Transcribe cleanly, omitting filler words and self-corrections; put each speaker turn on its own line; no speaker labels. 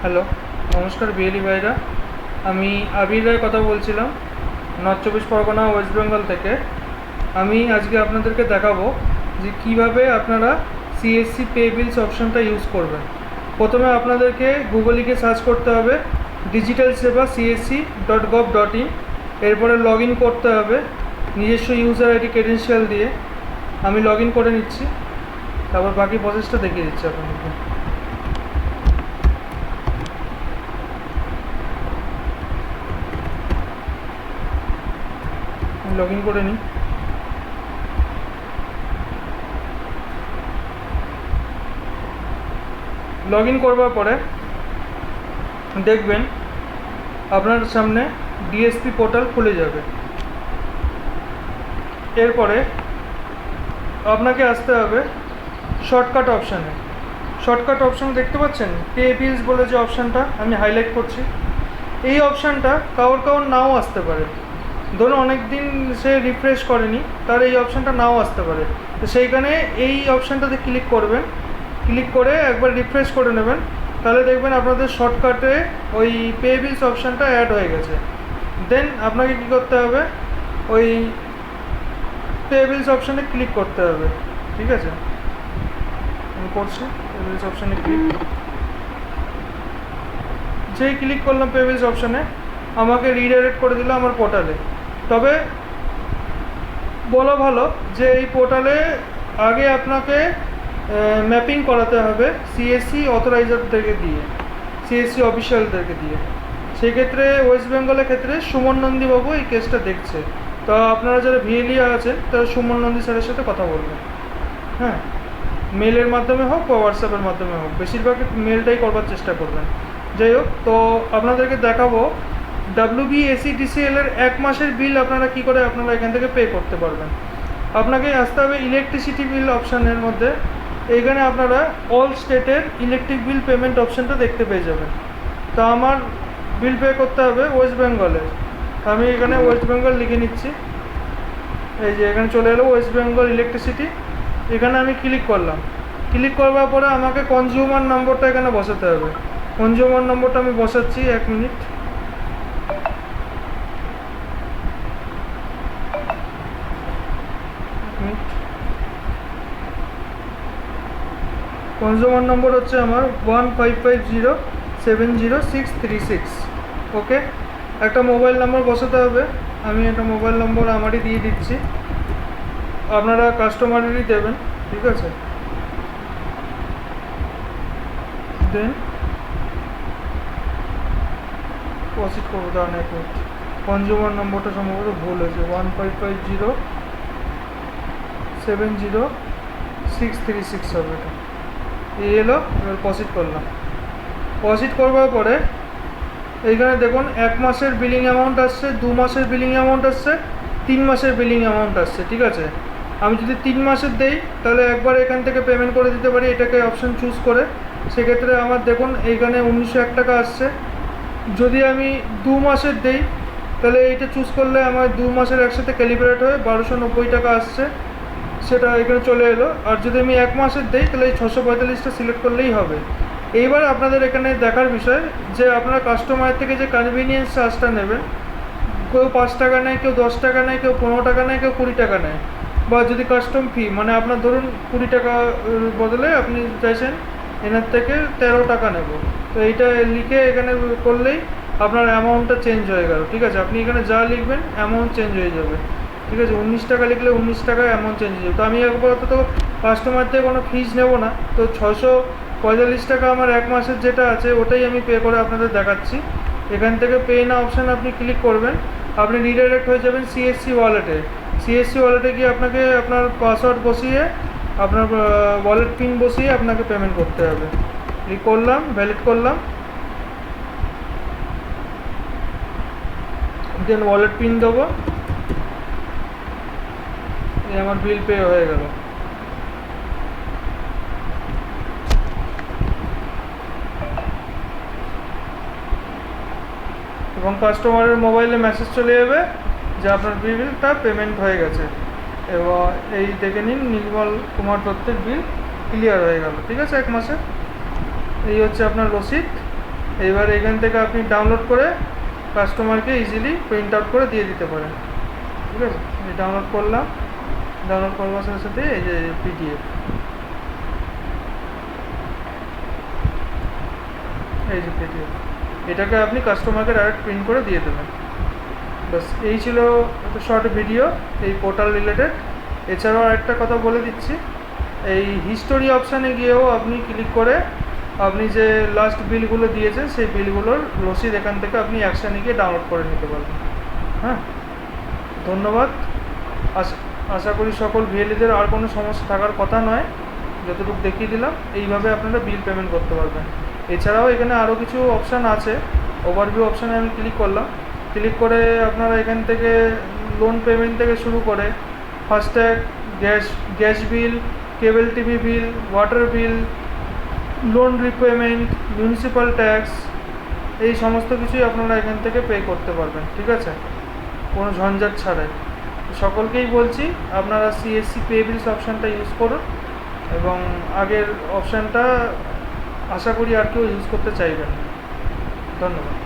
Hello, নমস্কার বিএলি ভাইরা। আমি আবির রায় কথা বলছিলাম, নর্থ চব্বিশ পরগনা, ওয়েস্ট বেঙ্গল থেকে। আমি আজকে আপনাদেরকে দেখাবো যে কিভাবে আপনারা সিএসসি পে বিলস অপশানটা ইউজ করবেন। প্রথমে আপনাদেরকে গুগলে গিয়ে সার্চ করতে হবে ডিজিটাল সেবা csc.gov.in। এরপরে লগ ইন করতে হবে নিজস্ব ইউজার আইডি ক্রেডেনশিয়াল দিয়ে। আমি লগ ইন করে নিচ্ছি, তারপর বাকি প্রসেসটা দেখিয়ে দিচ্ছি আপনাদেরকে। লগ ইন করে নিই। লগ ইন করবার পরে দেখবেন আপনার সামনে ডিএসপি পোর্টাল খুলে যাবে। এরপরে আপনাকে আসতে হবে শর্টকাট অপশানে। শর্টকাট অপশান দেখতে পাচ্ছেন, পে বিলস বলে যে অপশানটা আমি হাইলাইট করছি, এই অপশানটা কারোর নাও আসতে পারে। ধরুন অনেক দিন সে রিফ্রেশ করেনি, তার এই অপশানটা নাও আসতে পারে। তো সেইখানে এই অপশানটাতে ক্লিক করবেন, ক্লিক করে একবার রিফ্রেশ করে নেবেন, তাহলে দেখবেন আপনাদের শর্টকাটে ওই পে বিলস অপশানটা অ্যাড হয়ে গেছে। দেন আপনাকে কী করতে হবে, ওই পে বিলস অপশানে ক্লিক করতে হবে। ঠিক আছে, আমি করছি। পে বিলস অপশানে যেই ক্লিক করলাম পে বিলস অপশানে, আমাকে রিডাইরেক্ট করে দিল আমার পোর্টালে। তবে বলা ভালো যে এই পোর্টালে আগে আপনাকে ম্যাপিং করাতে হবে সিএসসি অথরাইজারদেরকে দিয়ে, সিএসসি অফিসিয়ালদেরকে দিয়ে। সেই ক্ষেত্রে ওয়েস্ট বেঙ্গলের ক্ষেত্রে সুমন নন্দীবাবু এই কেসটা দেখছে। তো আপনারা যারা ভিএলই আছেন তারা সুমন নন্দী স্যারের সাথে কথা বলবেন। হ্যাঁ, মেলের মাধ্যমে হোক বা হোয়াটসঅ্যাপের মাধ্যমে হোক, বেশিরভাগ মেলটাই করবার চেষ্টা করবেন। যাই হোক, তো আপনাদেরকে দেখাবো WBSEDCL এর 1 মাসের বিল আপনারা কী করে আপনারা এখান থেকে পে করতে পারবেন। আপনাকে আসতে হবে ইলেকট্রিসিটি বিল অপশানের মধ্যে। এইখানে আপনারা অল স্টেটের ইলেকট্রিক বিল পেমেন্ট অপশানটা দেখতে পেয়ে যাবেন। তো আমার বিল পে করতে হবে ওয়েস্ট বেঙ্গলের। আমি এখানে ওয়েস্ট বেঙ্গল লিখে নিচ্ছি। এই যে এখানে চলে এলো ওয়েস্ট বেঙ্গল ইলেকট্রিসিটি। এখানে আমি ক্লিক করলাম। ক্লিক করবার পরে আমাকে কনজিউমার নম্বরটা এখানে বসাতে হবে। কনজিউমার নম্বরটা আমি বসাচ্ছি, 1 মিনিট। কনজিউমার নম্বর হচ্ছে আমার 155070636। ওকে, একটা মোবাইল নাম্বার বসাতে হবে। আমি একটা মোবাইল নম্বর আমারই দিয়ে দিচ্ছি, আপনারা কাস্টমারেরই দেবেন। ঠিক আছে, দেন প্রসিড করবো। দাঁড়ান 1 মিনিট, কনজিউমার নম্বরটা সম্ভবত ভুল হয়েছে, 155070636 হবে এটা। এই এলো, এবার প্রসিড করলাম। প্রসিড করবার পরে এইখানে দেখুন 1 মাসের বিলিং অ্যামাউন্ট আসছে, 2 মাসের বিলিং অ্যামাউন্ট আসছে, 3 মাসের বিলিং অ্যামাউন্ট আসছে। ঠিক আছে, আমি যদি 3 মাসের দেই তাহলে একবার এখান থেকে পেমেন্ট করে দিতে পারি, এটাকে অপশান চুজ করে। সেক্ষেত্রে আমার দেখুন এইখানে 1901 টাকা আসছে। যদি আমি 2 মাসের দেই তাহলে এইটা চুজ করলে আমার 2 মাসের একসাথে ক্যালিব্রেট হয়ে 1290 টাকা আসছে, সেটা এখানে চলে এলো। আর যদি আমি 1 মাসের দিই তাহলে এই 645টা সিলেক্ট করলেই হবে। এইবার আপনাদের এখানে দেখার বিষয় যে আপনারা কাস্টমারের থেকে যে কনভিনিয়েন্স চার্জটা নেবেন, কেউ 5 টাকা নেয়, কেউ 10 টাকা নেয়, কেউ 15 টাকা নেয়, কেউ 20 টাকা নেয়। বা যদি কাস্টম ফি মানে আপনার ধরুন 20 টাকা বদলে আপনি চাইছেন এনার থেকে 13 টাকা নেব, তো এইটা লিখে এখানে করলেই আপনার অ্যামাউন্টটা চেঞ্জ হয়ে গেল। ঠিক আছে, আপনি এখানে যা লিখবেন অ্যামাউন্ট চেঞ্জ হয়ে যাবে। ঠিক আছে, 19 টাকা লিখলে 19 টাকায় অ্যামাউন্ট চেঞ্জ হয়ে যাবে। তো আমি আপাতত তো কাস্টমার থেকে কোনো ফিজ নেব না, তো 645 টাকা আমার 1 মাসের যেটা আছে ওটাই আমি পে করে আপনাদের দেখাচ্ছি। এখান থেকে পে না অপশান আপনি ক্লিক করবেন, আপনি রিডাইরেক্ট হয়ে যাবেন সিএসসি ওয়ালেটে। সিএসসি ওয়ালেটে গিয়ে আপনাকে আপনার পাসওয়ার্ড বসিয়ে আপনার ওয়ালেট পিন বসিয়ে আপনাকে পেমেন্ট করতে হবে। এই করলাম, ভ্যালিড করলাম, দেন ওয়ালেট পিন দেবো। এই আমার বিল পে হয়ে গেল। এবং কাস্টমারের মোবাইলে মেসেজ চলে যাবে যে আপনার বিলটা পেমেন্ট হয়ে গেছে। এবং এই দেখে নিন, নির্মল কুমার দত্তের বিল ক্লিয়ার হয়ে গেল। ঠিক আছে, 1 মাসে। এই হচ্ছে আপনার রসিদ। এইবার এখান থেকে আপনি ডাউনলোড করে কাস্টমারকে ইজিলি প্রিন্ট আউট করে দিয়ে দিতে পারেন। ঠিক আছে, এই ডাউনলোড করলাম, ডাউনলোড করবার সাথে সাথে এই যে পিডিএফ, এই যে পিডিএফ, এটাকে আপনি কাস্টমারকে ডাইরেক্ট প্রিন্ট করে দিয়ে দেবেন। বাস এই ছিল একটা শর্ট ভিডিও এই পোর্টাল রিলেটেড। এছাড়াও আরেকটা কথা বলে দিচ্ছি, এই হিস্টোরি অপশানে গিয়েও আপনি ক্লিক করে আপনি যে লাস্ট বিলগুলো দিয়েছেন সেই বিলগুলোর রসিদ এখান থেকে আপনি অ্যাকশানে গিয়ে ডাউনলোড করে নিতে পারবেন। হ্যাঁ, ধন্যবাদ। আশা করি সকল ভিএলিদের আর কোনো সমস্যা থাকার কথা নয়, যতটুকু দেখিয়ে দিলাম এইভাবে আপনারা বিল পেমেন্ট করতে পারবেন। এছাড়াও এখানে আরও কিছু অপশান আছে, ওভারভিউ অপশানে আমি ক্লিক করলাম, ক্লিক করে আপনারা এখান থেকে লোন পেমেন্ট থেকে শুরু করে FASTag, gas bill, cable TV bill, water bill, loan repayment, municipal tax, এই সমস্ত কিছুই আপনারা এখান থেকে পে করতে পারবেন। ঠিক আছে, কোনো ঝঞ্ঝাট ছাড়াই। সকলকেই বলছি আপনারা সিএসসি পে বিলস অপশানটা ইউজ করুন, এবং আগের অপশানটা আশা করি আর কেউ ইউজ করতে চাইবেন। ধন্যবাদ।